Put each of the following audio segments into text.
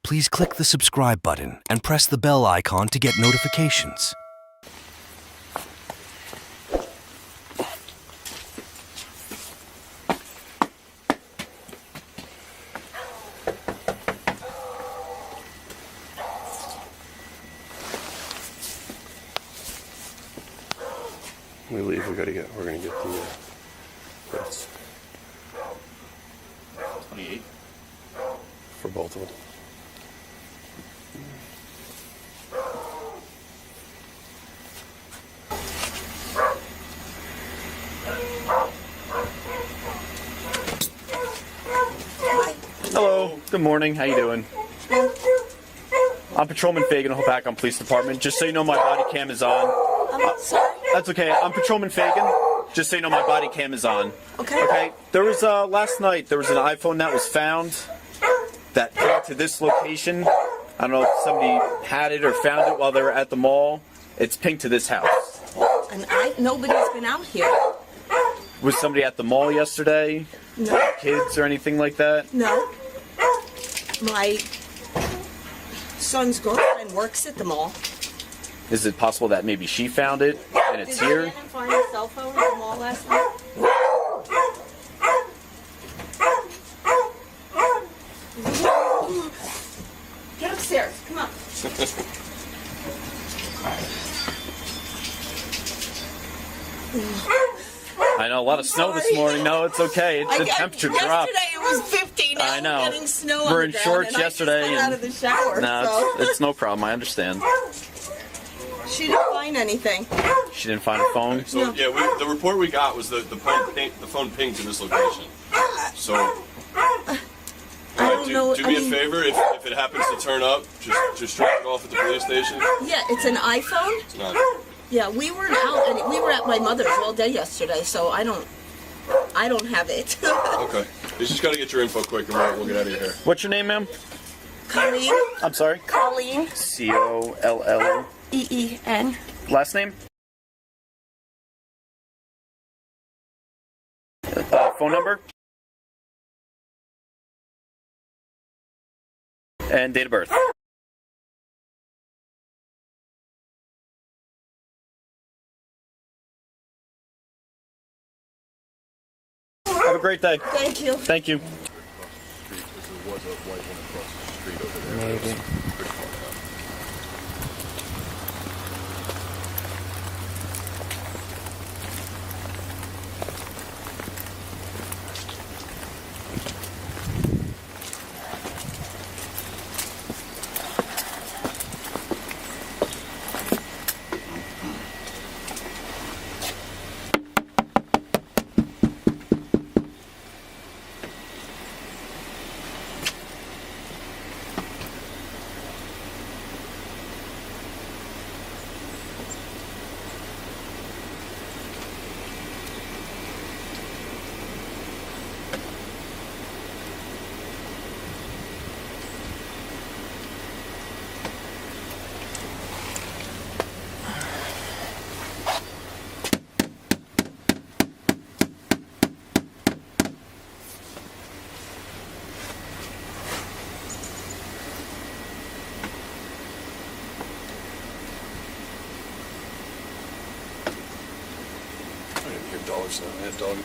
please click the subscribe button and press the bell icon to get notifications. We leave, we're gonna get the bits 28. for both of them. Hello, good morning, how you doing? I'm Patrolman Fagan of Hopatcong Police Department. Just so you know, my body cam is on. I'm sorry. That's okay, I'm Patrolman Fagan. Just so you know, my body cam is on. Okay. Okay, there was, last night, there was an iPhone that was found that got to this location. I don't know if somebody had it or found it while they were at the mall. It's pinged to this house. And nobody's been out here. Was somebody at the mall yesterday? No. Kids or anything like that? No. My son's girlfriend works at the mall. Is it possible that maybe she found it and it's Did here? Shannon find a cell phone at the mall last night? Get upstairs. Come on. I know, a lot of snow this morning. No, it's okay. The temperature dropped. Yesterday it was 50. Now I know. we're getting snow We're on in the ground, shorts and yesterday I just got out of the shower. No, so. it's no problem. I understand. She didn't find anything. She didn't find a phone. So yeah, the report we got was the phone pinged to this location. So I don't know. do me a favor, if it happens to turn up, just drop it off at the police station. Yeah, it's an iPhone. It's not. Yeah, we were out and we were at my mother's all day yesterday, so I don't have it. Okay. You just gotta get your info quick and we'll get out of your hair. What's your name, ma'am? Colleen. I'm sorry? Colleen. Collen. EEN. Last name? Phone number? And date of birth. Have a great day. Thank you. Thank you. Maybe. I didn't hear dollars though. I had dog.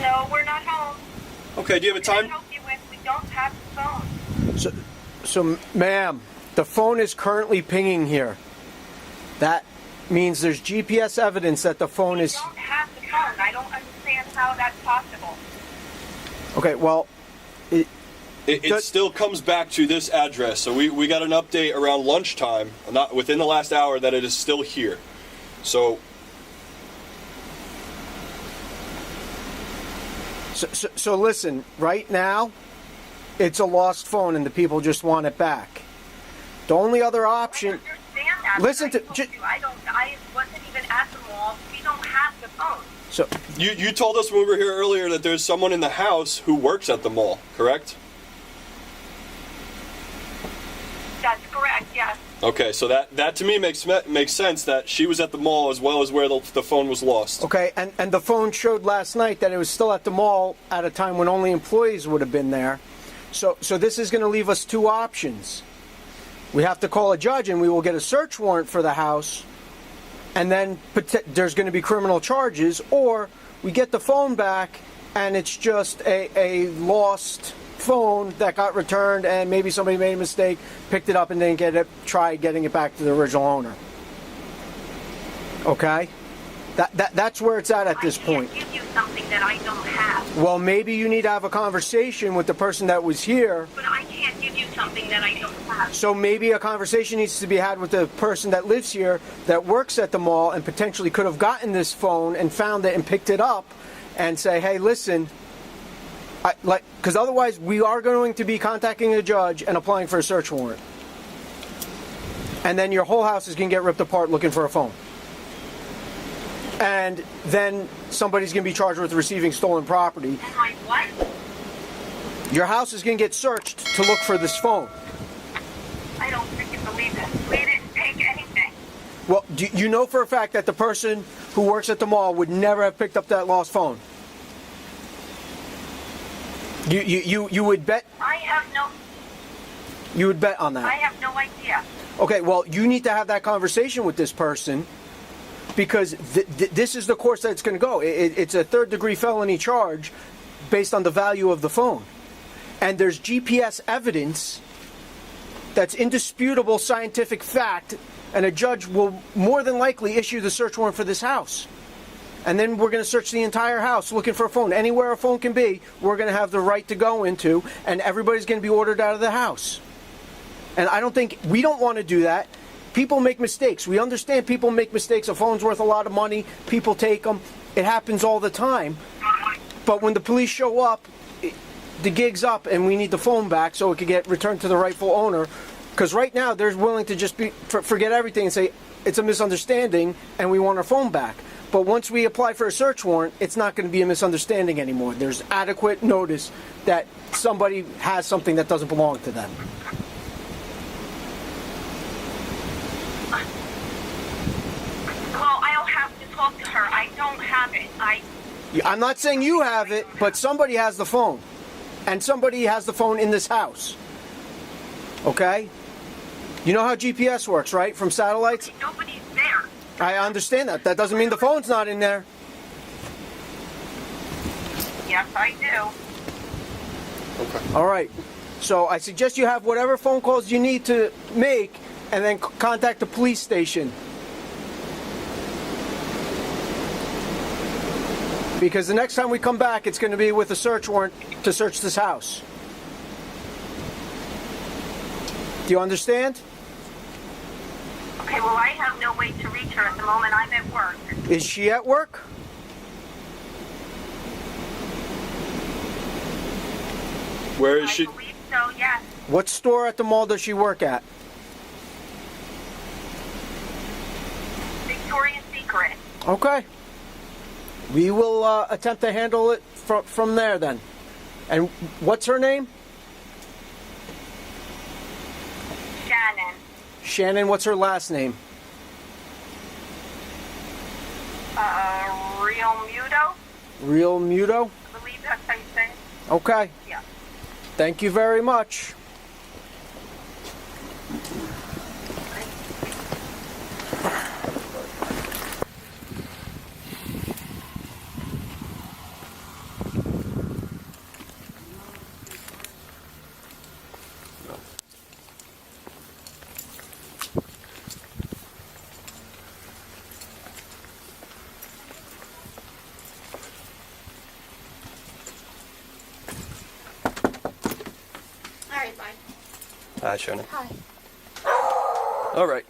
No, we're not home. Okay, do you have a Can I time? help you with? We don't have the phone. So, ma'am, the phone is currently pinging here. That means there's GPS evidence that the phone We is... don't have the phone. I don't understand how that's possible. Okay, well, It still comes back to this address. So we got an update around lunchtime, not within the last hour, that it is still here. So listen, right now, it's a lost phone and the people just want it back. The only other option... I understand that. Listen to... I wasn't even at the mall. We don't have the phone. So you told us when we were here earlier that there's someone in the house who works at the mall, correct? That's correct, yes. Okay, so that to me makes sense that she was at the mall as well as where the phone was lost. Okay, and the phone showed last night that it was still at the mall at a time when only employees would have been there. So this is going to leave us two options. We have to call a judge and we will get a search warrant for the house, and then there's going to be criminal charges, or we get the phone back and it's just a lost phone that got returned and maybe somebody made a mistake, picked it up and didn't try getting it back to the original owner. Okay? That's where it's at this point. I can't give you something that I don't have. Well, maybe you need to have a conversation with the person that was here. But I can't give you something that I don't have. So maybe a conversation needs to be had with the person that lives here, that works at the mall, and potentially could have gotten this phone and found it and picked it up, and say, hey, listen, because otherwise we are going to be contacting a judge and applying for a search warrant. And then your whole house is going to get ripped apart looking for a phone. And then somebody's going to be charged with receiving stolen property. And my what? Your house is going to get searched to look for this phone. I don't freaking believe this. We didn't take anything. Well, do you know for a fact that the person who works at the mall would never have picked up that lost phone? You would bet? I have no... You would bet on that? I have no idea. Okay, well, you need to have that conversation with this person, because this is the course that it's going to go. It's a third-degree felony charge based on the value of the phone. And there's GPS evidence that's indisputable scientific fact, and a judge will more than likely issue the search warrant for this house. And then we're going to search the entire house looking for a phone. Anywhere a phone can be, we're going to have the right to go into, and everybody's going to be ordered out of the house. And we don't want to do that. People make mistakes. We understand people make mistakes. A phone's worth a lot of money. People take them. It happens all the time. But when the police show up, the gig's up and we need the phone back so it can get returned to the rightful owner. Because right now they're willing to just forget everything and say it's a misunderstanding and we want our phone back. But once we apply for a search warrant, it's not going to be a misunderstanding anymore. There's adequate notice that somebody has something that doesn't belong to them. Well, I'll have to talk to her. I don't have it. I'm not saying you have it, but somebody has the phone. And somebody has the phone in this house. Okay? You know how GPS works, right? From satellites? Nobody's there. I understand that. That doesn't mean the phone's not in there. Yes, I do. Okay. All right. So I suggest you have whatever phone calls you need to make and then contact the police station. Because the next time we come back, it's going to be with a search warrant to search this house. Do you understand? Okay, well, I have no way to reach her at the moment. I'm at work. Is she at work? Where is she? I believe so, yes. What store at the mall does she work at? Victoria's Secret. Okay. We will attempt to handle it from there then. And what's her name? Shannon. Shannon, what's her last name? Real Muto? Real Muto? I believe that's how you say it. Okay. Yeah. Thank you very much. Hi. Hi, Shannon. Hi. All right.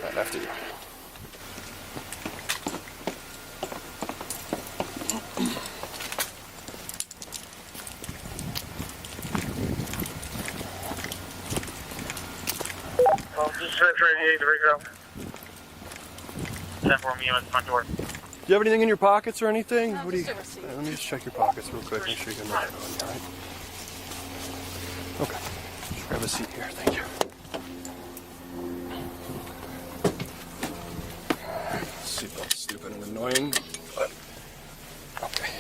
Right after you. Just ready to go. 10-4 me on the front door. Do you have anything in your pockets or anything? No, What do you? just a receipt. Let me just check your pockets real quick. Make sure you got nothing on you, all right? Okay. Just grab a seat here. Thank you. Seatbelt's stupid and annoying, but okay.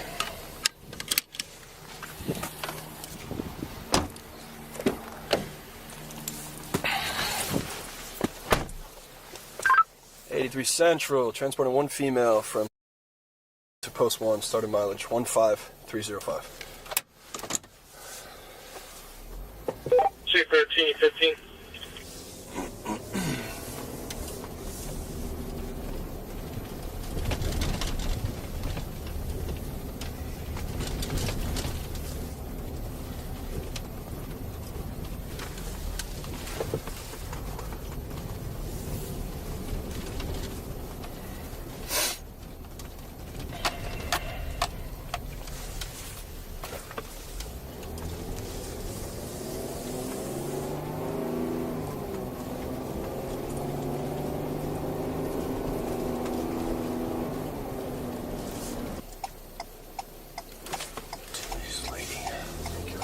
'83 Central, transporting one female from to post 1, starting mileage 15305. C1315. Jeez, lady. Thank you.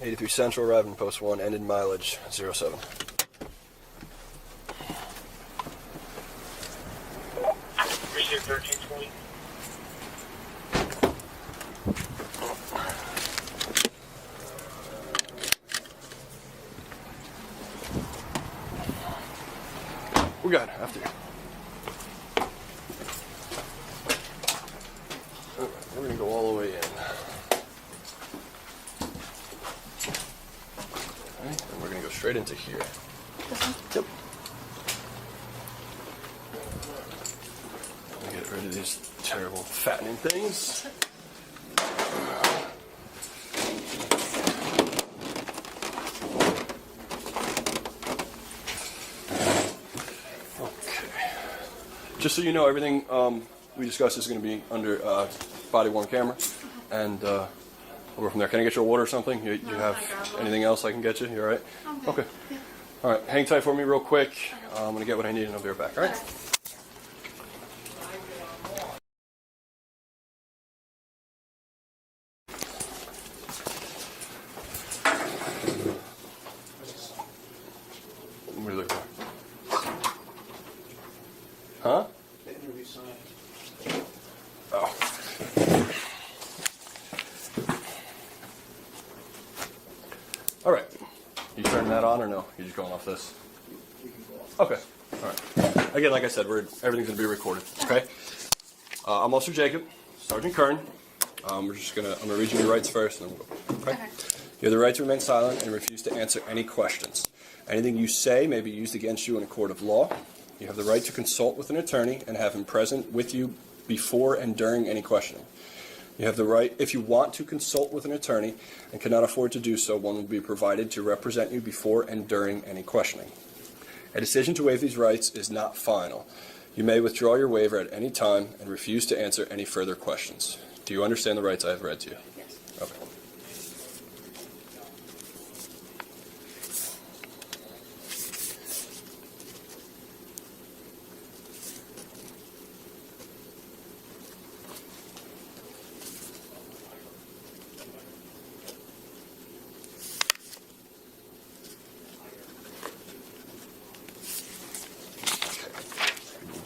'83 Central, arriving post 1, ended mileage 07. Receive 1320. We're good. After you. Okay, we're gonna go all the way in. Okay, and we're gonna go straight into here. Yep. Let me get rid of these terrible fattening things. Just so you know, everything we discussed is going to be under body-worn camera, and we'll go from there. Can I get you a water or something? You have anything else I can get you? You all right? Okay. All right. Hang tight for me real quick. I'm going to get what I need, and I'll be right back. All right? What are you looking for? Huh? Oh. All right. You turning that on or no? You just going off this? Okay. All right. Again, like I said, everything's gonna be recorded. Okay. I'm Officer Jacob, Sergeant Kern. I'm gonna read you your rights first, and then we'll go. Okay. You have the right to remain silent and refuse to answer any questions. Anything you say may be used against you in a court of law. You have the right to consult with an attorney and have him present with you before and during any questioning. You have the right, if you want to consult with an attorney and cannot afford to do so, one will be provided to represent you before and during any questioning. A decision to waive these rights is not final. You may withdraw your waiver at any time and refuse to answer any further questions. Do you understand the rights I have read to you? Yes. Okay.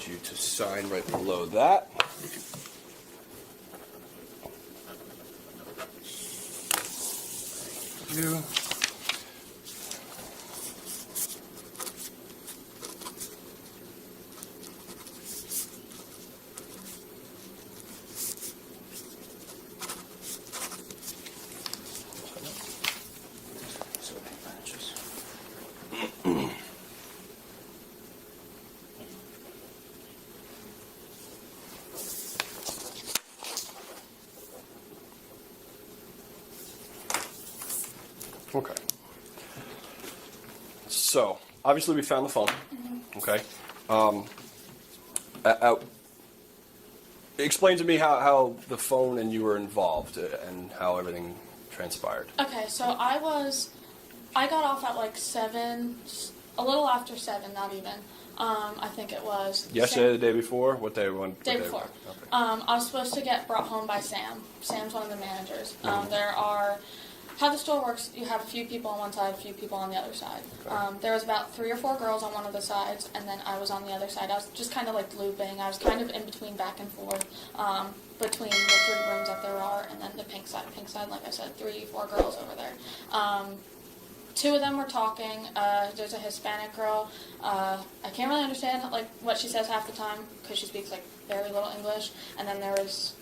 You to sign right below that. You. Okay. So, obviously we found the phone. Okay. Explain to me how the phone and you were involved and how everything transpired. Okay, so I got off at like 7, a little after 7, not even. I think it was. Yesterday, the day before? What day? Day before. Okay. I was supposed to get brought home by Sam. Sam's one of the managers. There are, how the store works, you have a few people on one side, a few people on the other side. Okay. There was about 3 or 4 girls on one of the sides, and then I was on the other side. I was just kind of like looping. I was kind of in between, back and forth, between the 3 rooms that there are, and then the pink side. Pink side, like I said, 3, 4 girls over there. 2 of them were talking. There's a Hispanic girl. I can't really understand like what she says half the time because she speaks like very little English. And then there was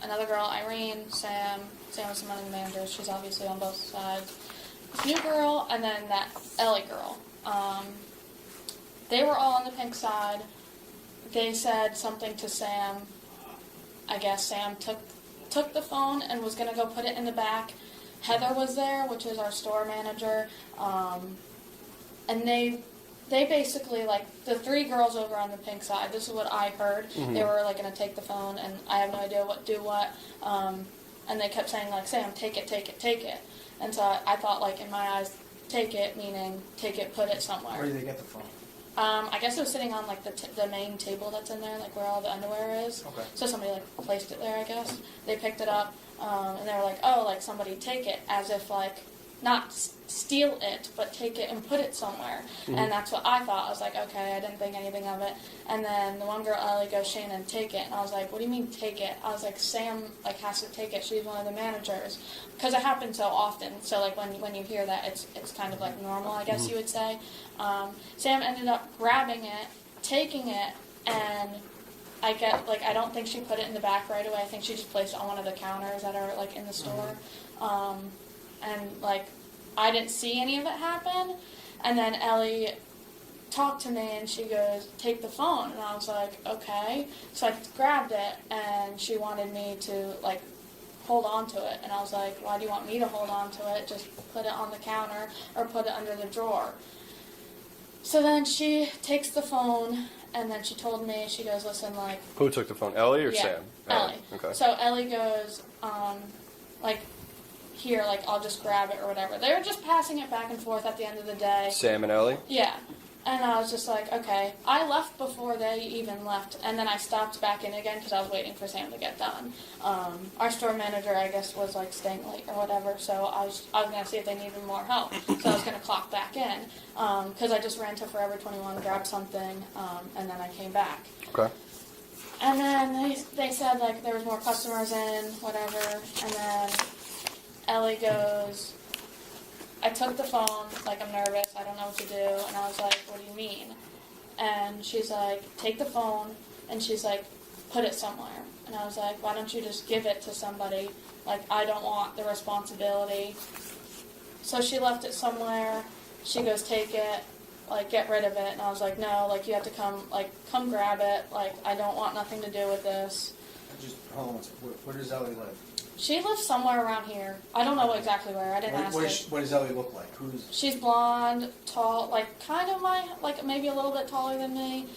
another girl, Irene, Sam. Sam was one of the managers. She's obviously on both sides. This new girl, and then that Ellie girl. They were all on the pink side. They said something to Sam. I guess Sam took the phone and was going to go put it in the back. Heather was there, which is our store manager, and they basically, like, the 3 girls over on the pink side, this is what I heard, they were, like, going to take the phone, and I have no idea what, and they kept saying, like, Sam, take it, take it, take it, and so I thought, like, in my eyes, take it, meaning take it, put it somewhere. Where did they get the phone? I guess it was sitting on, like, the main table that's in there, like, where all the underwear is. Okay. So somebody, like, placed it there, I guess. They picked it up, and they were like, oh, like, somebody take it, as if, like, not steal it, but take it and put it somewhere. And that's what I thought. I was like, okay, I didn't think anything of it. And then the one girl, Ellie, goes, Shannon, take it. And I was like, what do you mean, take it? I was like, Sam, like, has to take it. She's one of the managers. Because it happens so often. So, like, when you hear that, it's kind of, like, normal, I guess you would say. Sam ended up grabbing it, taking it, and I don't think she put it in the back right away. I think she just placed it on one of the counters that are, like, in the store. And, like, I didn't see any of it happen. And then Ellie talked to me, and she goes, take the phone. And I was like, okay. So I grabbed it, and she wanted me to, like, hold on to it. And I was like, why do you want me to hold on to it? Just put it on the counter or put it under the drawer. So then she takes the phone, and then she told me, she goes, listen, like... Who took the phone, Ellie or yeah, Sam? Ellie. Okay. So Ellie goes, like, here, like, I'll just grab it or whatever. They were just passing it back and forth at the end of the day. Sam and Ellie? Yeah. And I was just like, okay. I left before they even left, and then I stopped back in again because I was waiting for Sam to get done. Our store manager, I guess, was, like, staying late or whatever, so I was going to see if they needed more help. So I was going to clock back in because I just ran to Forever 21, grabbed something, and then I came back. Okay. And then they said, like, there was more customers in, whatever, and then Ellie goes, I took the phone, like, I'm nervous, I don't know what to do, and I was like, what do you mean? And she's like, take the phone, and she's like, put it somewhere. And I was like, why don't you just give it to somebody? Like, I don't want the responsibility. So she left it somewhere, she goes, take it, like, get rid of it, and I was like, no, like, you have to come grab it, like, I don't want nothing to do with this. Just hold on. Where does Ellie live? She lives somewhere around here. I don't know exactly where. I didn't ask her. What does Ellie look like? She's blonde, tall, like kind of like maybe a little bit taller than me.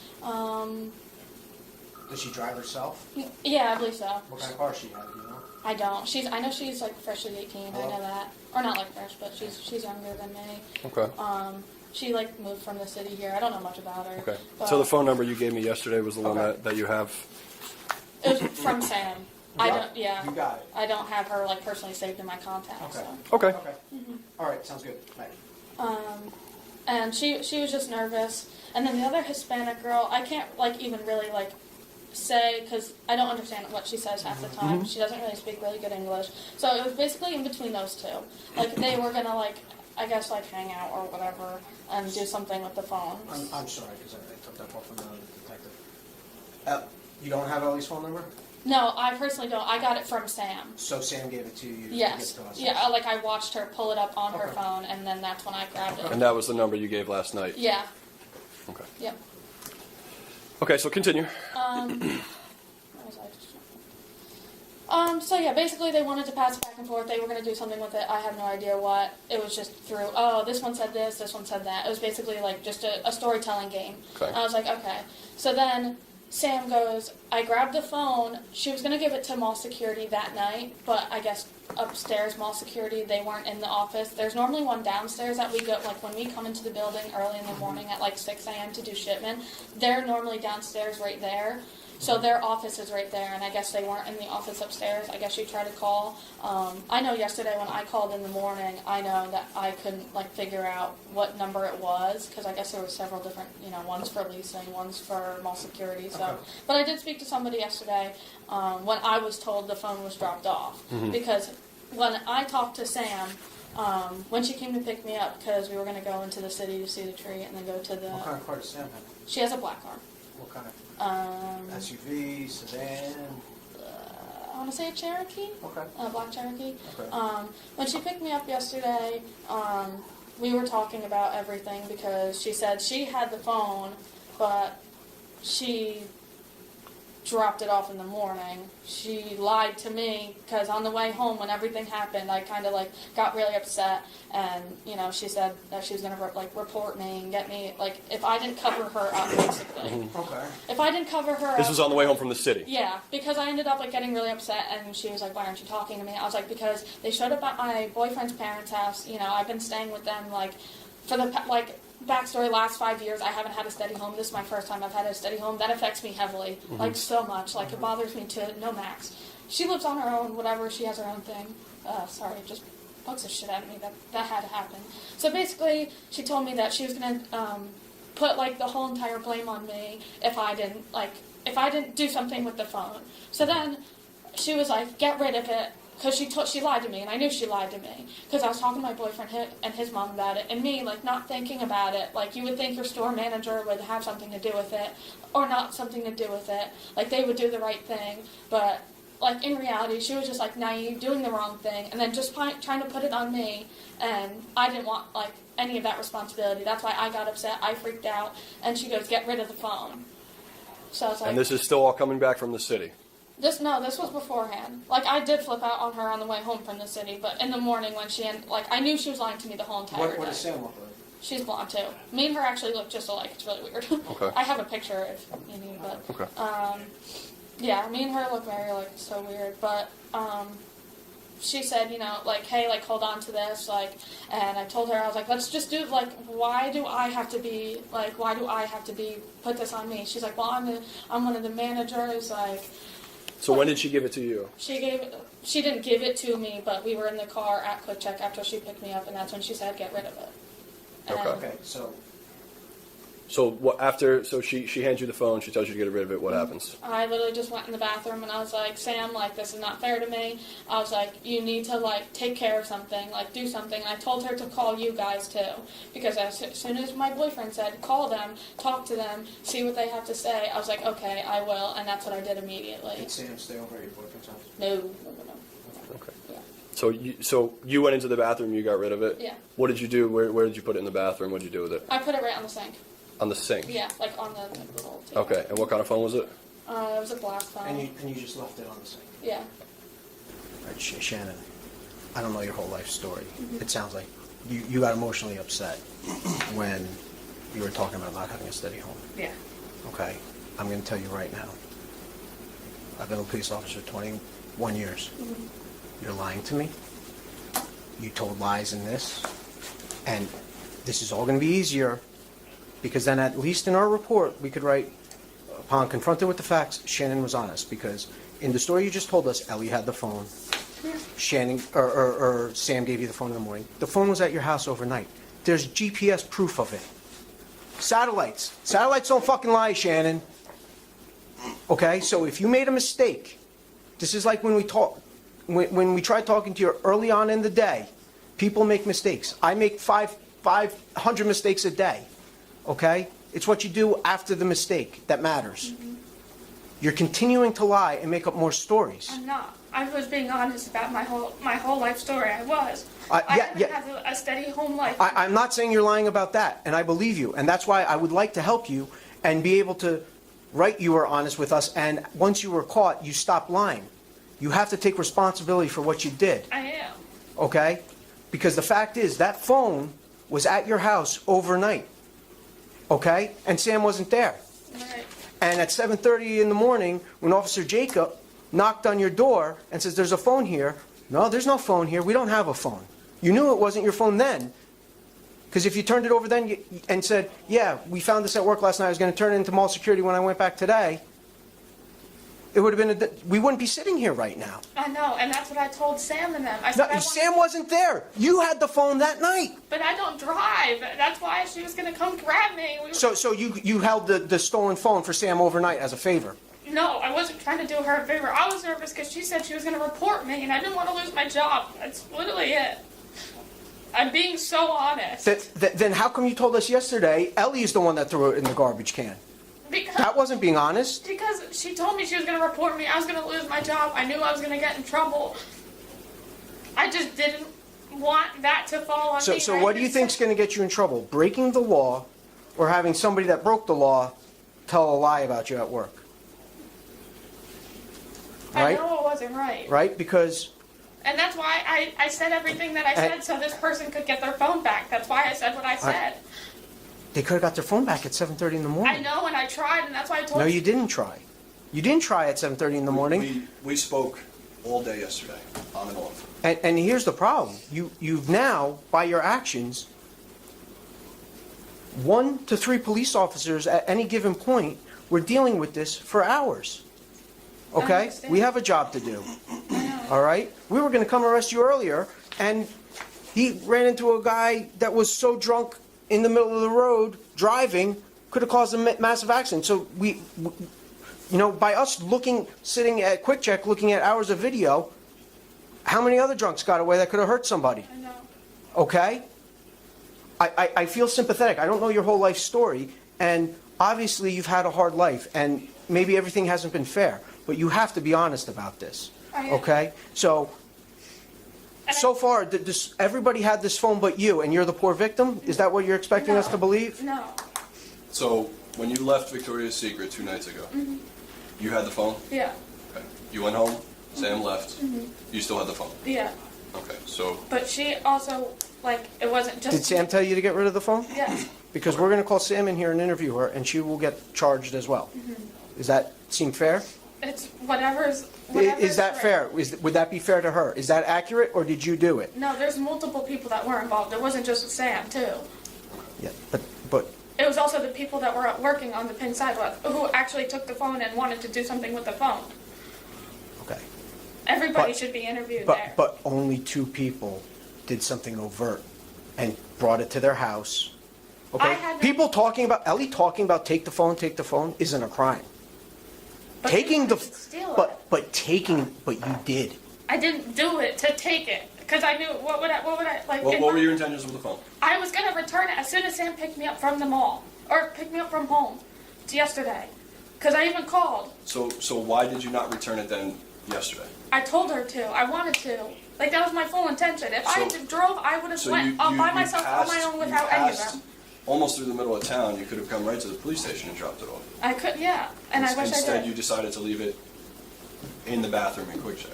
Does she drive herself? Yeah, I believe so. What kind of car does she have? You know? I don't. I know she's like freshly 18. I know that, or not like fresh, but she's younger than me. Okay. She like moved from the city here. I don't know much about her. Okay. But So the phone number you gave me yesterday was the one that you have? it was from Sam. I don't. Yeah. You got it. I don't have her like personally saved in my contacts. Okay. So. Okay. Okay. All right. Sounds good. Bye. And she was just nervous. And then the other Hispanic girl, I can't like even really like say because I don't understand what she says half the time. She doesn't really speak really good English. So it was basically in between those two. Like they were gonna like I guess like hang out or whatever and do something with the phone. I'm sorry because I took that call from the detective. You don't have Ellie's phone number? No, I personally don't. I got it from Sam. So Sam gave it to you Yes. to give it to us? Yeah, like I watched her pull it up on her Okay. phone, and then that's when I grabbed it. And that was the number you gave last night? Yeah. Okay. Yep. Okay, so continue. Where was I just? So yeah, basically they wanted to pass it back and forth. They were going to do something with it. I have no idea what. It was just through, oh, this one said this one said that. It was basically like just a storytelling game. Okay. And I was like, okay. So then Sam goes, I grabbed the phone. She was going to give it to mall security that night, but I guess upstairs mall security, they weren't in the office. There's normally one downstairs that we go, like when we come into the building early in the morning at like 6 a.m. to do shipment, they're normally downstairs right there. So their office is right there, and I guess they weren't in the office upstairs. I guess she tried to call. I know yesterday when I called in the morning, I know that I couldn't like figure out what number it was, because I guess there were several different, one's for leasing, one's for mall security. So, Okay. But I did speak to somebody yesterday when I was told the phone was dropped off, because when I talked to Sam, when she came to pick me up, because we were going to go into the city to see the tree and then go to the. What kind of car does Sam have? She has a black car. What kind of? SUV, sedan. I want to say a Cherokee. Okay. A black Cherokee. Okay. When she picked me up yesterday, we were talking about everything because she said she had the phone, but she dropped it off in the morning. She lied to me because on the way home when everything happened, I kind of got really upset, and she said that she was gonna report me and get me if I didn't cover her up basically. Okay. If I didn't cover her This up, was on the way home from the city. yeah, because I ended up getting really upset, and she was like, "Why aren't you talking to me?" I was like, "Because they showed up at my boyfriend's parents' house. I've been staying with them for the backstory. Last 5 years, I haven't had a steady home. This is my first time I've had a steady home. That affects me heavily, so much. It bothers me to no max. She lives on her own. Whatever. She has her own thing. Sorry, it just bugs the shit out of me that had to happen. So basically, she told me that she was gonna put the whole entire blame on me if I didn't do something with the phone. So then she was like, "Get rid of it." Because she lied to me, and I knew she lied to me. Because I was talking to my boyfriend and his mom about it, and me, not thinking about it. You would think your store manager would have something to do with it, or not something to do with it. They would do the right thing. But, in reality, she was just, naive, doing the wrong thing, and then just trying to put it on me. And I didn't want, any of that responsibility. That's why I got upset. I freaked out. And she goes, "Get rid of the phone." So I was like... And this is still all coming back from the city? This was beforehand. I did flip out on her on the way home from the city, but in the morning when I knew she was lying to me the whole entire day. What does Sam look like? She's blonde too. Me and her actually look just alike. It's really weird. Okay. I have a picture if you need, but okay. Yeah, me and her look very it's so weird. But she said, hey, hold on to this, and I told her, I was like, let's just do why do I have to be put this on me? She's like, well, I'm one of the managers, So when did she give it to you? She didn't give it to me, but we were in the car at QuickChek after she picked me up, and that's when she said, "Get rid of it." And Okay, so So what after? So she hands you the phone. She tells you to get rid of it. What happens? I literally just went in the bathroom and I was like, "Sam, this is not fair to me." I was like, "You need to take care of something, do something." And I told her to call you guys too, because as soon as my boyfriend said, "Call them, talk to them, see what they have to say," I was like, "Okay, I will," and that's what I did immediately. did Sam stay over at your boyfriend's house? No. Okay. Yeah. So you went into the bathroom. You got rid of it. Yeah. What did you do? Where did you put it in the bathroom? What did you do with it? I put it right on the sink. On the sink. Yeah, on the little table. Okay. And what kind of phone was it? It was a black phone. And you just left it on the sink? Yeah. All right, Shannon, I don't know your whole life story. It sounds like you got emotionally upset when you were talking about not having a steady home. Yeah. Okay, I'm going to tell you right now. I've been a police officer 21 years. You're lying to me. You told lies in this. And this is all going to be easier because then at least in our report we could write, upon confronted with the facts, Shannon was honest, because in the story you just told us, Ellie had the phone. Shannon or Sam gave you the phone in the morning. The phone was at your house overnight. There's GPS proof of it. Satellites don't fucking lie, Shannon. Okay, so if you made a mistake, this is like when we tried talking to you early on in the day. People make mistakes. I make 500 mistakes a day. Okay, it's what you do after the mistake that matters. You're continuing to lie and make up more stories. I'm not. I was being honest about my whole life story. I was. I haven't had a steady home life. I'm not saying you're lying about that, and I believe you, and that's why I would like to help you and be able to write you were honest with us, and once you were caught, you stopped lying. you have to take responsibility for what you did, I am. okay? Because the fact is, that phone was at your house overnight, okay? And Sam wasn't there. Right. And at 7:30 in the morning, when Officer Jacob knocked on your door and says, there's a phone here, no, there's no phone here, we don't have a phone. You knew it wasn't your phone then. Because if you turned it over then and said, yeah, we found this at work last night, I was going to turn it into mall security when I went back today, it would have been, we wouldn't be sitting here right now. I know, and that's what I told Sam and them. I No, said, Sam wasn't there. You had the phone that night. But I don't drive. That's why she was going to come grab me. We were... So you held the stolen phone for Sam overnight as a favor. No, I wasn't trying to do her a favor. I was nervous because she said she was going to report me, and I didn't want to lose my job. That's literally it. I'm being so honest. Then how come you told us yesterday Ellie's the one that threw it in the garbage can? Because, That wasn't being honest. because she told me she was going to report me. I was going to lose my job. I knew I was going to get in trouble. I just didn't want that to fall on me. So what do you think's going to get you in trouble? Breaking the law or having somebody that broke the law tell a lie about you at work? I Right? know it wasn't right. Right? Because And that's why I said everything that I said so this person could get their phone back. That's why I said what I said. they could have got their phone back at 7:30 in the I morning. know, and I tried, and that's why I told No, you didn't try. You didn't try at 7:30 in the morning. We spoke all day yesterday, on and off. And here's the problem. You've now, by your actions, 1 to 3 police officers at any given point were dealing with this for hours. Okay? understand. We have a job to do. All right? We were going to come arrest you earlier, and he ran into a guy that was so drunk in the middle of the road, driving, could have caused a massive accident. So by us sitting at QuickChek, looking at hours of video, how many other drunks got away that could have hurt somebody? I know. Okay? I feel sympathetic. I don't know your whole life story, and obviously you've had a hard life, and maybe everything hasn't been fair, but you have to be honest about this. I am. Okay? So far, everybody had this phone but you, and you're the poor victim? Is that what you're expecting us to believe? No. So, when you left Victoria's Secret 2 nights ago, you had the phone? Yeah. Okay. You went home, Sam left, you still had the phone? Yeah. Okay, so, But she also, it wasn't just... Did Sam tell you to get rid of the phone? Yeah. Because we're going to call Sam in here and interview her, and she will get charged as well. Does that seem fair? It's whatever's Is that right. fair? Would that be fair to her? Is that accurate, or did you do it? No, there's multiple people that were involved. It wasn't just Sam, too. Yeah, but It was also the people that were working on the pin sidewalk who actually took the phone and wanted to do something with the phone. okay. Everybody But- should be interviewed there. But only 2 people did something overt and brought it to their house. Okay. I had no- Ellie talking about take the phone isn't a crime. But Taking you the didn't steal but it. but you did. I didn't do it to take it because I knew what would I like. what were your intentions with the phone? I was gonna return it as soon as Sam picked me up from the mall or picked me up from home yesterday, because I even called. So why did you not return it then yesterday? I told her to. I wanted to. That was my full intention. If I So- drove, I would have So went you by myself on my passed- own you without any of passed them. Almost through the middle of town, you could have come right to the police station and dropped it off. I could, yeah, and I wish I Instead, did. you decided to leave it in the bathroom in QuickChek.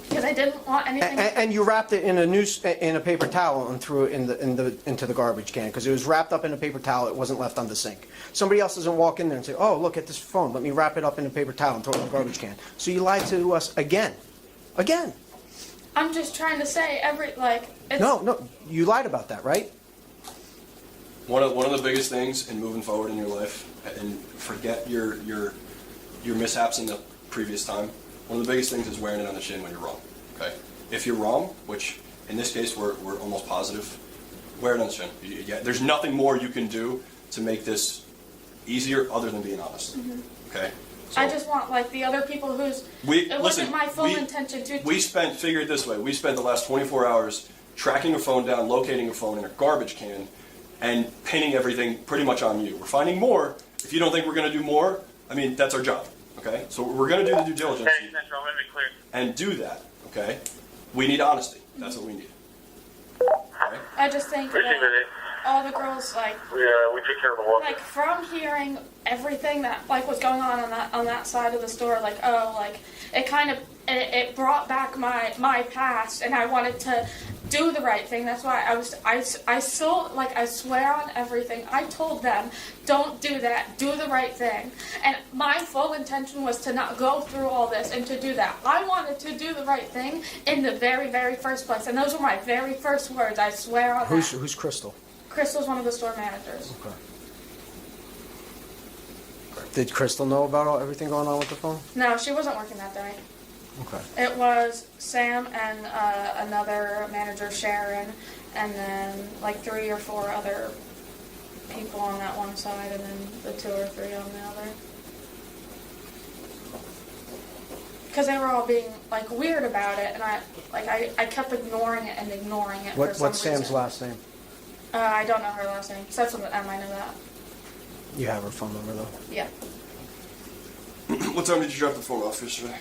Because I didn't want anything. And you wrapped it in a paper towel and threw it into the garbage can because it was wrapped up in a paper towel. It wasn't left on the sink. Somebody else doesn't walk in there and say, "Oh, look at this phone. Let me wrap it up in a paper towel and throw it in the garbage can." So you lied to us again. I'm just trying to say it's, No, you lied about that, right? One of the biggest things in moving forward in your life, and forget your mishaps in the previous time. One of the biggest things is wearing it on the chin when you're wrong. Okay, if you're wrong, which in this case we're almost positive, wear it on the chin. There's nothing more you can do to make this easier other than being honest. Okay. So I just want the other people whose it wasn't my full intention to. Figure it this way, we spent the last 24 hours tracking a phone down, locating a phone in a garbage can, and pinning everything pretty much on you. We're finding more. If you don't think we're going to do more, that's our job. Okay? So we're going to do the due diligence Hey, Central, let me be clear. and do that. Okay? We need honesty. That's what we need. Okay? I just think Appreciate it. all the girls We take care of the walk. from hearing everything that was going on that side of the store, it and it brought back my past, and I wanted to do the right thing. That's why I still, like, I swear on everything. I told them, don't do that, do the right thing. And my full intention was to not go through all this and to do that. I wanted to do the right thing in the very, very first place. And those were my very first words, I swear on that. Who's Crystal? Crystal's one of the store managers. Okay. Did Crystal know about everything going on with the phone? No, she wasn't working that day. Okay. It was Sam and another manager, Sharon, and then like 3 or 4 other people on that one side, and then the 2 or 3 on the other. Because they were all being like weird about it, and I kept ignoring it and ignoring it. For some What's Sam's reason. last name? I don't know her last name. Starts with an M. I know that. You have her phone number though. Yeah. What time did you drop the phone off yesterday?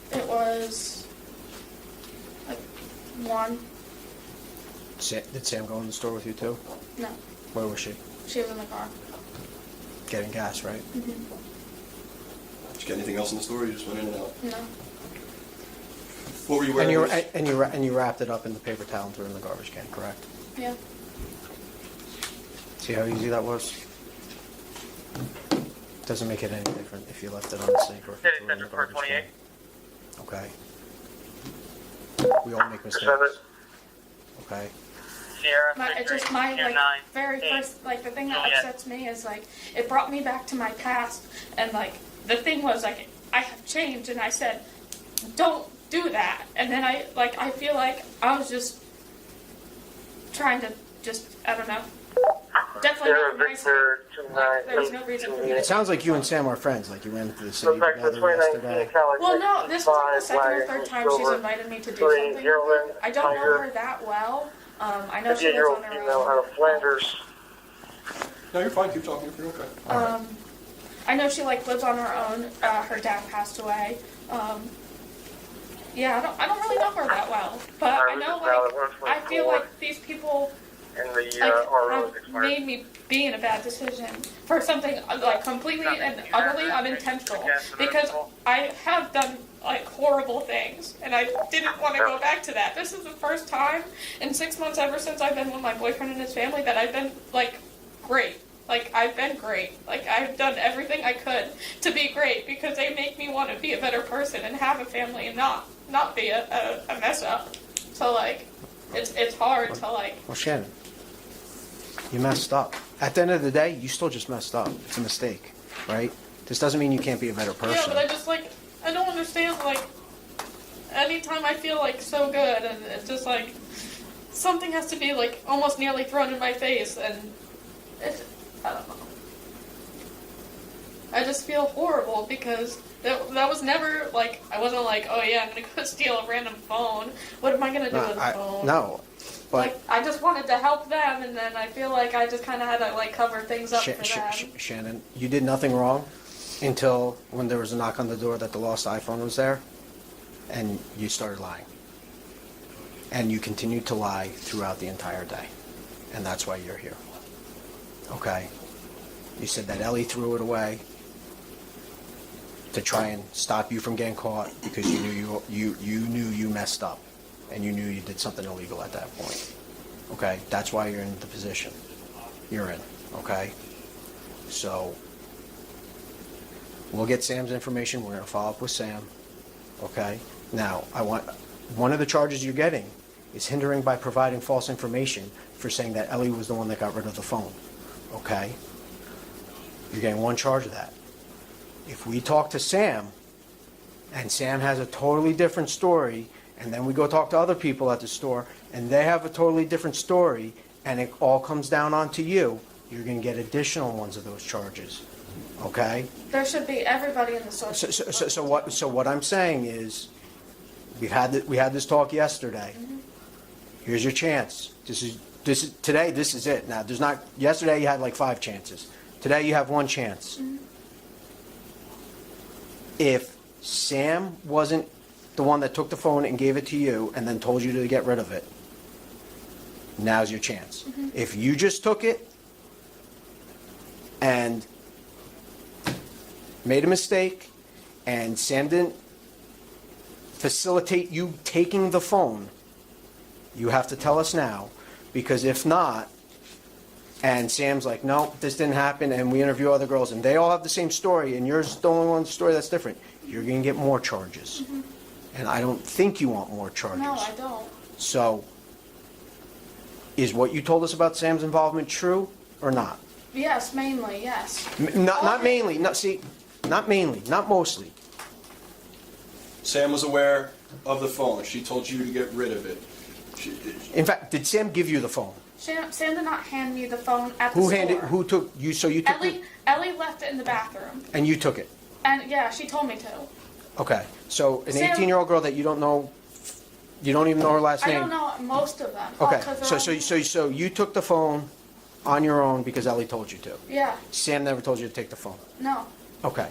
It was like 1. Did Sam go in the store with you too? No, Where was she? she was in the car. Getting gas, right? Did you get anything else in the store, or you just went in and out? No. What were you wearing? And you wrapped it up in the paper towel and threw it in the garbage can, correct? Yeah. See how easy that was? Doesn't make it any different if you left it on the sink or if you City threw it in the Center garbage can. 428. Okay. We all make mistakes. Okay. Sierra, Very first, like, the thing that upsets me is, like, it brought me back to my past, and, like, the thing was, like, I have changed, and I said, don't do that, and then I feel like I was just trying to I don't know, definitely not nice. There was no reason for me to. It sounds like you and Sam are friends, like you went to the city together yesterday. Well, no, this was the second or third time she's invited me to do something. I don't know her that well. I know she lives on her own. out of Flanders. No, you're fine. Keep talking. You're okay. I know she like lives on her own. Her dad passed away. Yeah, I don't really know her that well, but I know like I feel like these people And the have made me be in a bad decision for something like completely and utterly unintentional, because I have done like horrible things and I didn't want to go back to that. This is the first time in 6 months ever since I've been with my boyfriend and his family that I've been like great. Like I've been great. Like I've done everything I could to be great because they make me want to be a better person and have a family and not be a mess up. So like it's hard to like. Well, Shannon, you messed up. At the end of the day, you still just messed up. It's a mistake, right? This doesn't mean you can't be a better person. Yeah, but I just like I don't understand like anytime I feel like so good and it's just like something has to be like almost nearly thrown in my face and it's I don't know. I just feel horrible because that was never like I wasn't like, oh yeah, I'm gonna go steal a random phone. What am I gonna do with a phone? No, but like I just wanted to help them, and then I feel like I just kind of had to like cover things up for them. Shannon, you did nothing wrong until when there was a knock on the door that the lost iPhone was there, and you started lying, and you continued to lie throughout the entire day, and that's why you're here. Okay, you said that Ellie threw it away to try and stop you from getting caught because you knew you messed up and you knew you did something illegal at that point. Okay, that's why you're in the position you're in. Okay, so we'll get Sam's information. We're going to follow up with Sam. Okay, now one of the charges you're getting is hindering by providing false information for saying that Ellie was the one that got rid of the phone. Okay, you're getting one charge of that. If we talk to Sam, and Sam has a totally different story, and then we go talk to other people at the store, and they have a totally different story, and it all comes down onto you, you're going to get additional ones of those charges. Okay? There should be everybody in the store. So what I'm saying is, we had this talk yesterday. Mm-hmm. Here's your chance. Today. This is it. Now, there's not. Yesterday you had like 5 chances. Today you have 1 chance. Mm-hmm. If Sam wasn't the one that took the phone and gave it to you and then told you to get rid of it, now's your chance. Mm-hmm. If you just took it and made a mistake and Sam didn't facilitate you taking the phone, you have to tell us now, because if not, and Sam's like, no, this didn't happen, and we interview other girls, and they all have the same story, and yours is the only one story that's different, you're going to get more charges. And I don't think you want more charges. No, I don't. So, is what you told us about Sam's involvement true or not? Yes, mainly, yes. Not mainly, not mainly, not mostly. Sam was aware of the phone. She told you to get rid of it. In fact, did Sam give you the phone? Sam did not hand me the phone at the store. Who took, you, so you took it? Ellie left it in the bathroom. And you took it? And yeah, she told me to. Okay, so an Sam- 18-year-old girl that you don't know, you don't even know her last I name? don't know most of them. Okay, 'cause they're so you took the phone on your own because Ellie told you to? Yeah, Sam never told you to take the phone? no. Okay.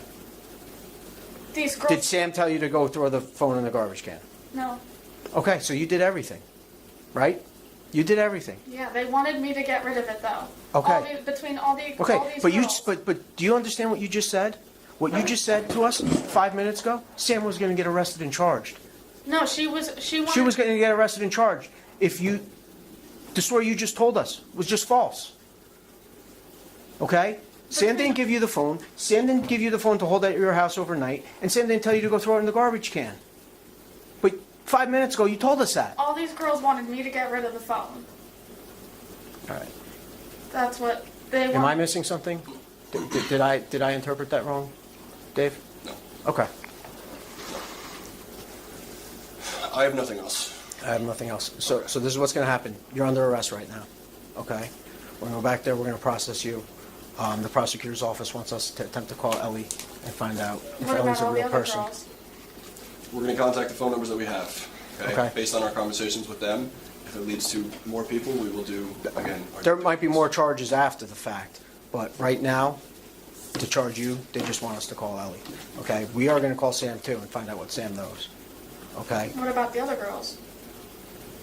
These girls. Did Sam tell you to go throw the phone in the garbage can? No. Okay, so you did everything, right? You did everything. Yeah, they wanted me to get rid of it though. Okay. Between all these Okay, but girls. but do you understand what you just said? What you just said to us 5 minutes ago? Sam was going to get arrested and charged. No, she wanted. She was going to get arrested and charged if the story you just told us was just false. Okay? Sam didn't give you the phone. Sam didn't give you the phone to hold at your house overnight. And Sam didn't tell you to go throw it in the garbage can. But 5 minutes ago, you told us that. All these girls wanted me to get rid of the phone. All right. That's what they wanted. Am I missing something? Did I interpret that wrong, Dave? No. Okay. I have nothing else. I have nothing else. So this is what's going to happen. You're under arrest right now. Okay? We're going to go back there. We're going to process you. The prosecutor's office wants us to attempt to call Ellie and find out if What Ellie's about a all the real other person. girls? We're going to contact the phone numbers that we have. Okay. Based on our conversations with them, if it leads to more people, we will do, again. our There due might be diligence. more charges after the fact, but right now, to charge you, they just want us to call Ellie. Okay? We are going to call Sam too and find out what Sam knows. Okay? What about the other girls?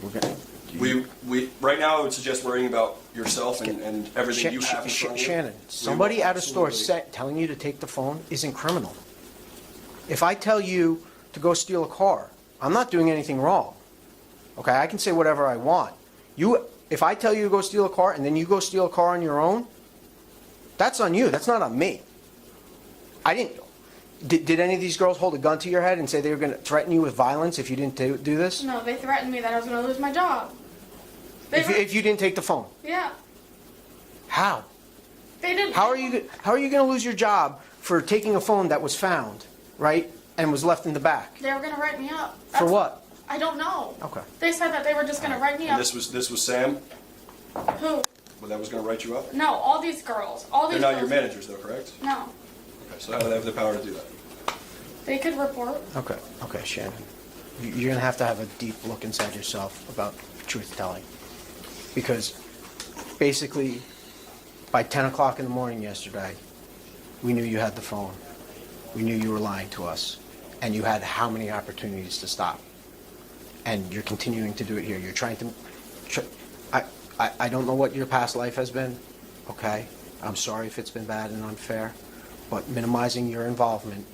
We're going We right now, I would suggest worrying about yourself and everything you have in front of you. Shannon, We somebody will at a store absolutely- telling you to take the phone isn't criminal. If I tell you to go steal a car, I'm not doing anything wrong. Okay, I can say whatever I want. If I tell you to go steal a car and then you go steal a car on your own, that's on you. That's not on me. I didn't. Did any of these girls hold a gun to your head and say they were going to threaten you with violence if you didn't do this? No, they threatened me that I was going to lose my job. If you didn't take the phone? Yeah, How? they didn't. How are you going to lose your job for taking a phone that was found, right, and was left in the back? They were going to write me up. For what? I don't know. Okay. They said that they were just going to write me And up. this was Sam, Who? well, that was going to write you up? No, all these girls. All They're these not girls. your managers though, correct? No, Okay, so how do they have the power to do that? they could report. Okay, Shannon. You're going to have a deep look inside yourself about truth telling. Because basically, by 10 o'clock in the morning yesterday, we knew you had the phone. We knew you were lying to us. And you had how many opportunities to stop. And you're continuing to do it here. You're trying to... I don't know what your past life has been, okay? I'm sorry if it's been bad and unfair. But minimizing your involvement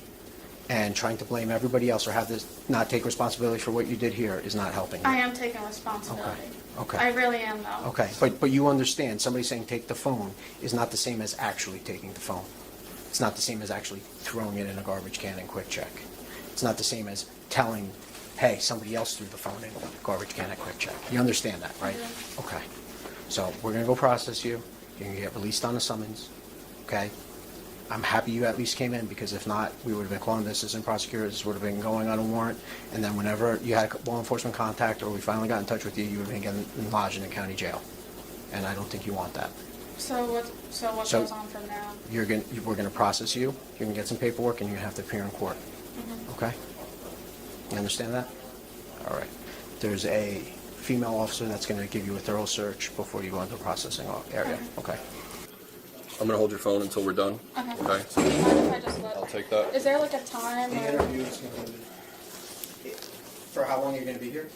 and trying to blame everybody else or have this not take responsibility for what you did here is not helping you. I am taking responsibility. Okay. I really am, though. Okay, but you understand, somebody saying take the phone is not the same as actually taking the phone. It's not the same as actually throwing it in a garbage can in QuickChek. It's not the same as telling, hey, somebody else threw the phone in a garbage can at QuickChek. You understand that, right? Yeah. Okay. So we're going to go process you. You're going to get released on a summons, okay? I'm happy you at least came in, because if not, we would have been calling the assistant prosecutors, this would have been going on a warrant, and then whenever you had law enforcement contact or we finally got in touch with you, you would have been getting lodged in the county jail. And I don't think you want that. So what So- goes on from now? We're going to process you, you're going to get some paperwork, and you're going to have to appear in court. Okay? You understand that? All right. There's a female officer that's going to give you a thorough search before you go into the processing area. Okay? I'm going to hold your phone until we're done. Okay. Okay? So do you mind if I just I'll look? take that. Is there like a time? The Or, interview is concluded. For how long you're going to be here?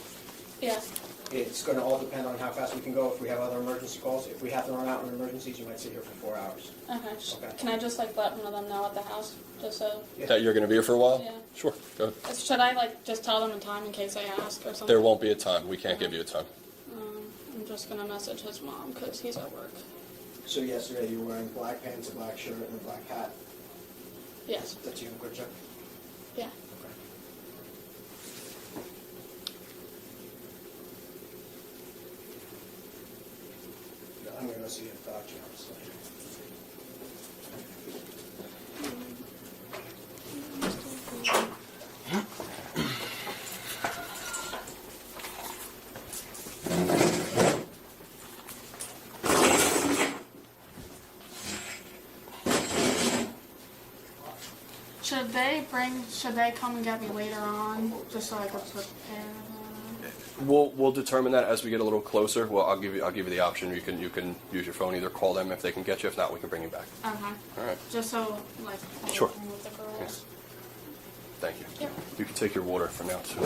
yeah. It's going to all depend on how fast we can go. If we have other emergency calls, if we have to run out in emergencies, you might sit here for 4 hours. Okay. Okay. Can I just like let one of them know at the house, just so? That you're going to be here for a while? Yeah. Sure, go ahead. Should I like just tell them the time in case they ask or something? There won't be a time. We can't give you a time. I'm just gonna message his mom because he's at work. So yesterday you were wearing black pants, a black shirt, and a black hat. Yes. That's you in QuickChek? Yeah. Okay. No, I'm going to go see if John's still here. Should they come and get me later on, just so I could prepare? We'll determine that as we get a little closer. Well, I'll give you the option. You can use your phone, either call them if they can get you. If not, we can bring you back. Okay. All right. Just so like Sure. with the girls. Yes. Thank you. Yep. You can take your water for now too.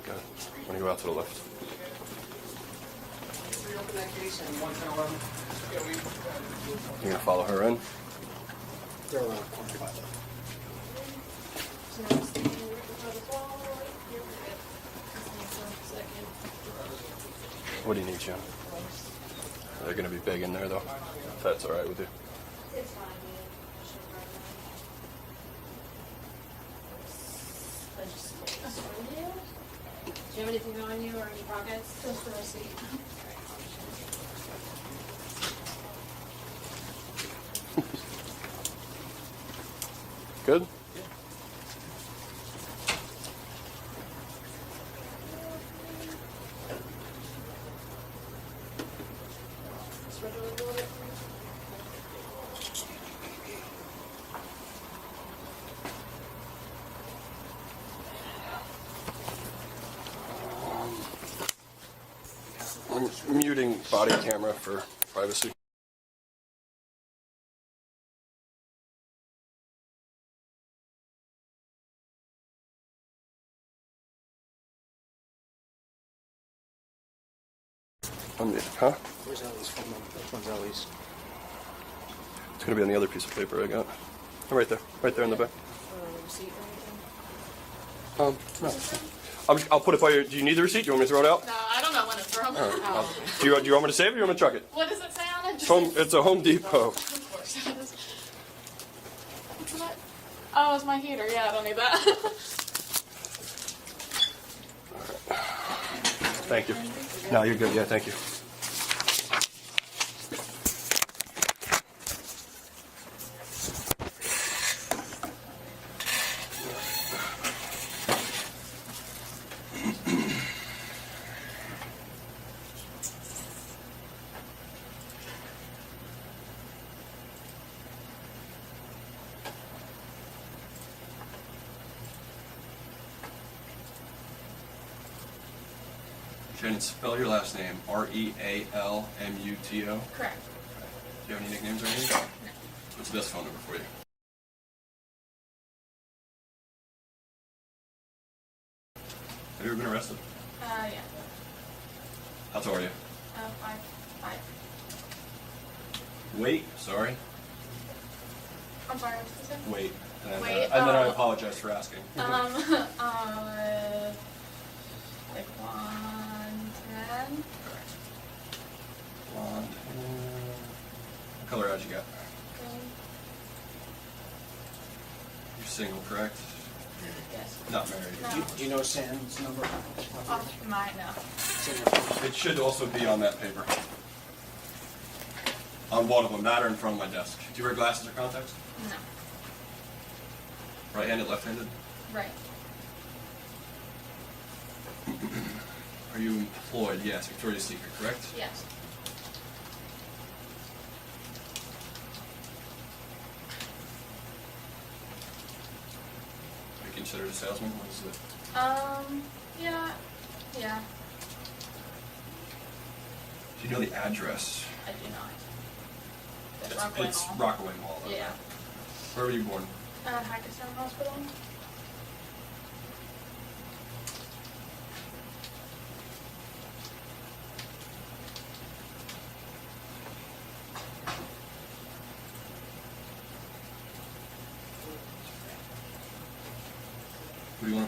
Good. Want to go out to the left? You're gonna follow her in. They're around the corner by the... What do you need, Jen? They're gonna be big in there though. If that's all right with you. It's fine. Do you have anything on you or any pockets? Just the receipt. Good. I'm muting body camera for privacy. Huh? Where's Ellie's phone number? Which one's Ellie's? It's gonna be on the other piece of paper I got. Oh, right there in the back. Receipt or anything? No. I'll put it by your. Do you need the receipt? Do you want me to throw it out? No, I don't know when to throw them. Do you want me to save it or you want me to chuck it? What does it say on it? It's a Home Depot. Of course it is. What's that? Oh, it's my heater. Yeah, I don't need that. Thank you. No, you're good. Yeah, thank you. Shannon, spell your last name. R-E-A-L-M-U-T-O. Correct. Do you have any nicknames or anything? No. What's the best phone number for you? Have you ever been arrested? Yeah. How tall are you? 5'5". Weight. Sorry. I'm sorry, what did you say? Weight. And, Weight, and then I oh. apologize for asking. Like 110. Blonde. What color eyes you got? You're single, correct? Yes. Not married. No. Do you know Sam's number? Might know. It should also be on that paper. On one of them, that or in front of my desk. Do you wear glasses or contacts? No. Right-handed, left-handed? Right. Are you employed? Yes, Victoria's Secret, correct? Yes. Are you considered a salesman? What is it? Yeah. Yeah. Do you know the address? I do not. It's Rockaway Mall. Though. Yeah. Where were you born? Hackettstown Hospital.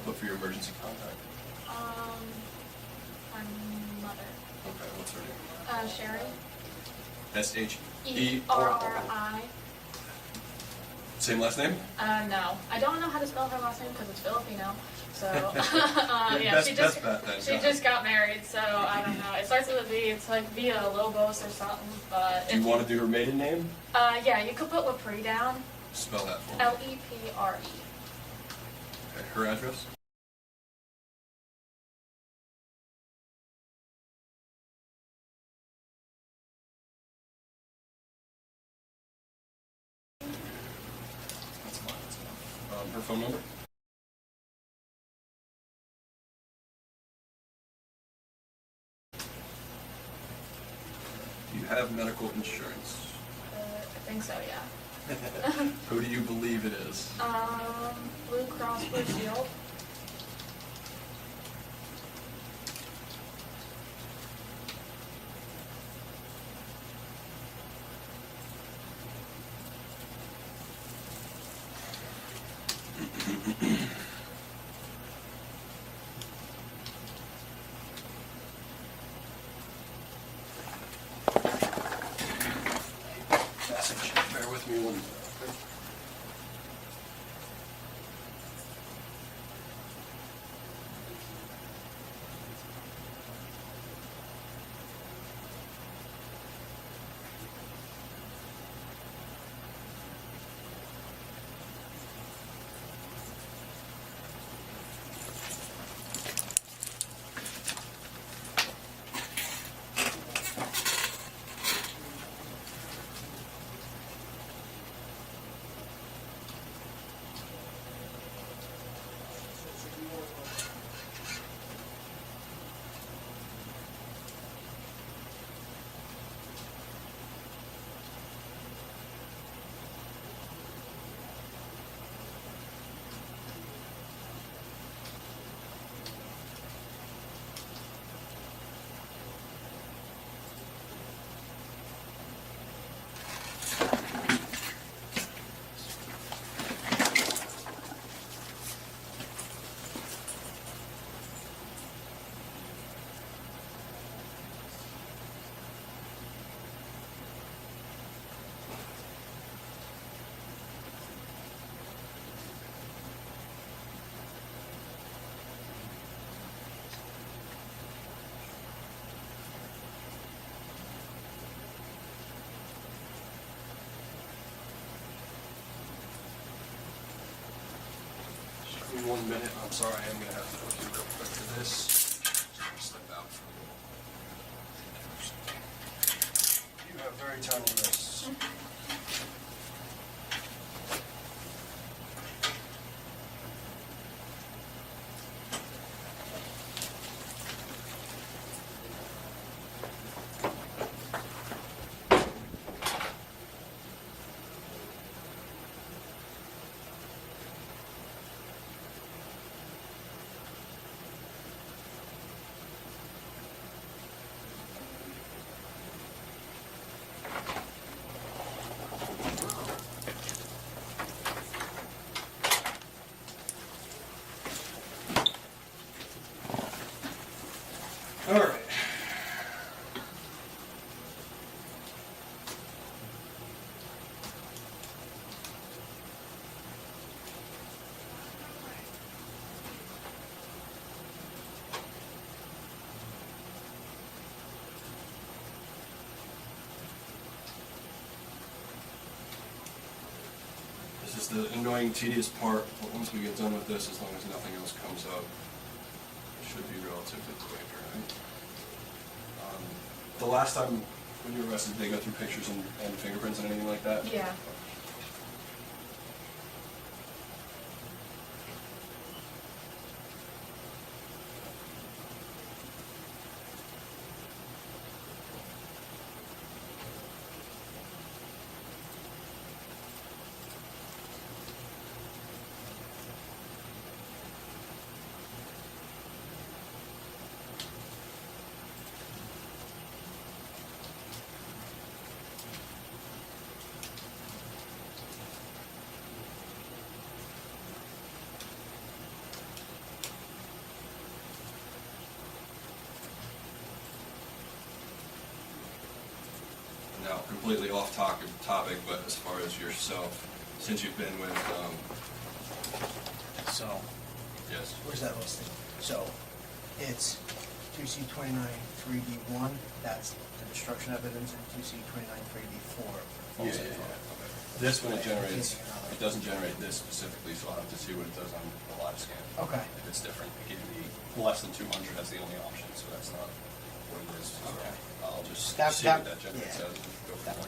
put for your emergency contact? My mother. Okay, what's her name? Sherry. S-H-E-R-R-I. Same last name? No. I don't know how to spell her last name because it's Filipino. So, yeah, best she just bet then. she just got married, so I don't know. It starts with a V. It's like Via Lobos or something. But Do you want to do her maiden name? yeah, you could put Lepre down. Spell that for me. Lepre. Okay, her address? That's fine. That's enough. Her phone number? Do you have medical insurance? I think so, yeah. Who do you believe it is? Blue Cross Blue Shield. Message. Bear with me one second. Give me 1 minute. I'm sorry, I'm going to have to look you real quick for this. Just step out for a little. You have very tiny wrists. All right. This is the annoying, tedious part, but once we get done with this, as long as nothing else comes up, it should be relatively quick, right? The last time when you were arrested, did they go through pictures and fingerprints and anything like that? Yeah. completely off topic, but as far as yourself, since you've been with, So, yes. where's that listing? So, it's 2C 29 3D1, that's the destruction evidence, and 2C 29 3D4. Yeah. This one, it doesn't generate this specifically, so I'll have to see what it does on the live scan. Okay. If it's different, it gives me less than 200 as the only option, so that's not what it is. Okay. I'll just That- see that- what that generates yeah. as and go from there.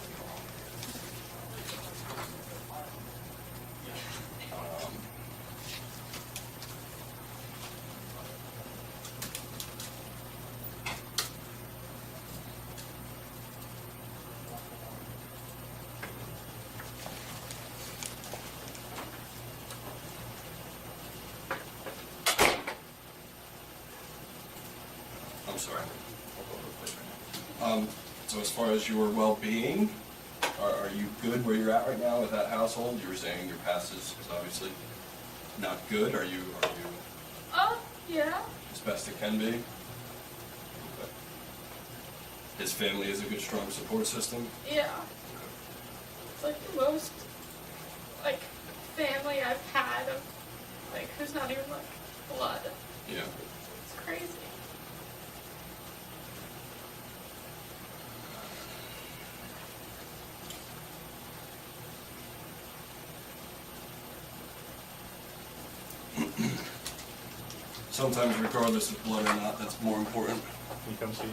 I'm sorry. So as far as your well-being, are you good where you're at right now with that household? You were saying your past is obviously not good. Are you Yeah. as best it can be? Okay. His family is a good, strong support system. Yeah. It's like the most, like, family I've had of, like, who's not even, like, blood. Yeah. It's crazy. Sometimes, regardless of blood or not, that's more important. Can you come see?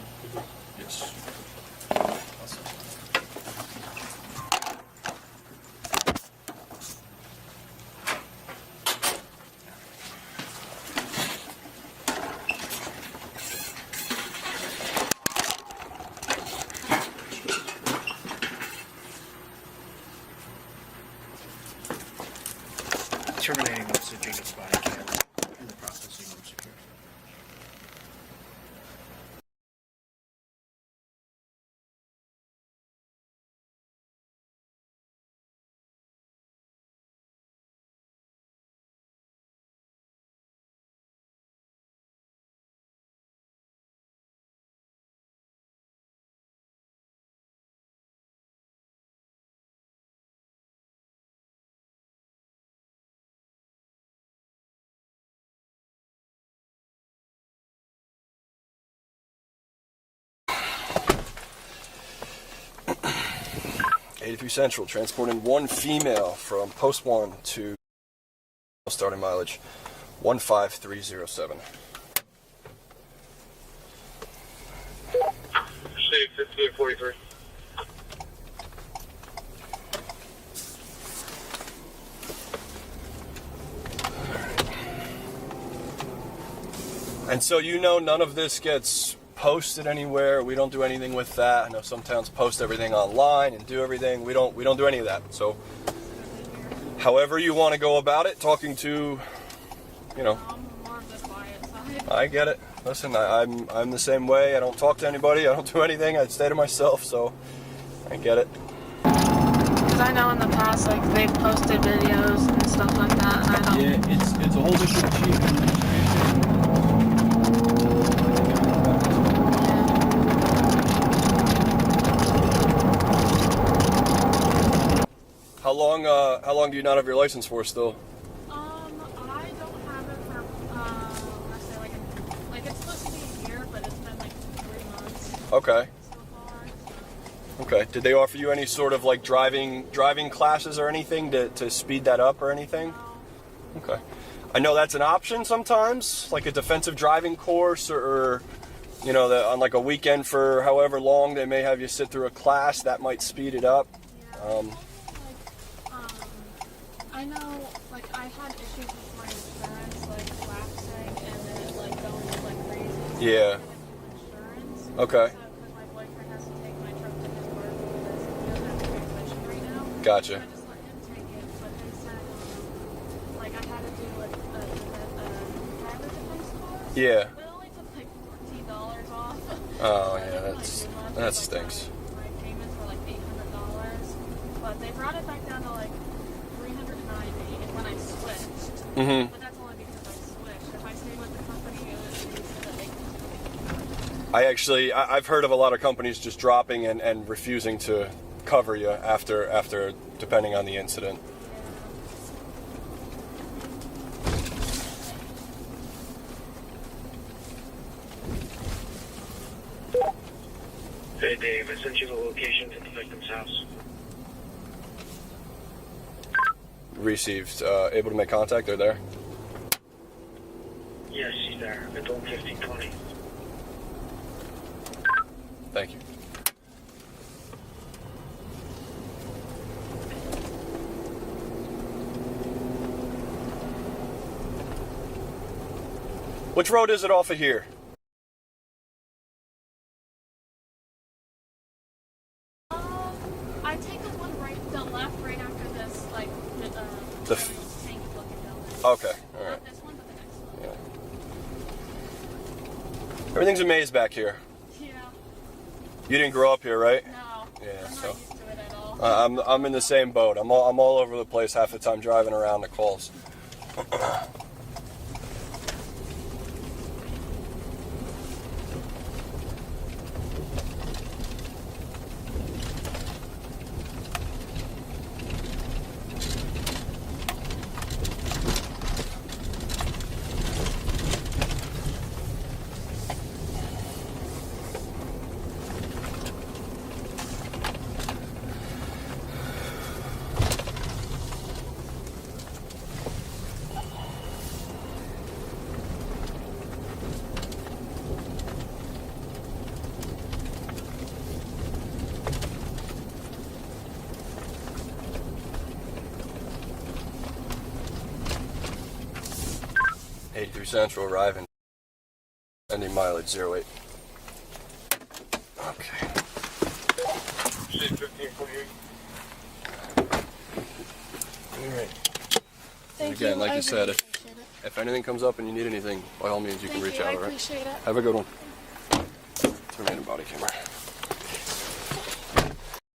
Yes. Terminating messaging is body camera and the processing room security. Central, transporting one female from Post 1 to starting mileage 15307. State 1543. And so none of this gets posted anywhere. We don't do anything with that. I know some towns post everything online and do everything. We don't do any of that. So however you want to go about it, talking to, I'm more of the quiet side. I get it. Listen, I'm the same way. I don't talk to anybody. I don't do anything. I stay to myself, so I get it. Because I know in the past, like, they've posted videos and stuff like that, and I don't... Yeah, it's a whole different sheet. How long do you not have your license for still? I don't have it for, let's say, like it's supposed to be a year, but it's been, like, 3 months Okay. so far, so... Okay. Did they offer you any sort of like driving classes or anything to speed that up or anything? No. Okay. I know that's an option sometimes, like a defensive driving course or on like a weekend for however long they may have you sit through a class that might speed it up. Yeah. I know, like, I had issues with my insurance, like, lapsing and then it, like, going, like, crazy. Yeah. Insurance. Okay. So, because my boyfriend has to take my truck to his work because he doesn't have transmission right now. Gotcha. So I just let him take it, but they said, like, I had to do, like, a driver defense course. Yeah. But it only took, like, $14 off. Oh, So yeah, I didn't really do much. that Like, stinks. My payments were, like, $800. But they brought it back down to, like, $390 when I switched. Mm-hmm. But that's only because I switched. If I stayed with the company, it would be so that they could do it. I've heard of a lot of companies just dropping and refusing to cover you after depending on the incident. Hey Dave, I sent you the location to the victim's house. Received. Able to make contact? They're there? Yes, she's there. I told him 1520. Thank you. Which road is it off of here? I take the one the left right after this, like, The tank looking building. Okay, alright. Not this one, but the next one. Yeah. Everything's a maze back here. Yeah. You didn't grow up here, right? No. Yeah, I'm so not used to it at all. I'm in the same boat. I'm all over the place half the time driving around the calls. 83 Central arriving. Ending mileage 08. Okay. 1548. Alright. Thank Again, you. like I you said, really appreciate it. if anything comes up and you need anything, by all means you can Thank reach you. out, I alright? appreciate it. Have a good one. Terminated body camera.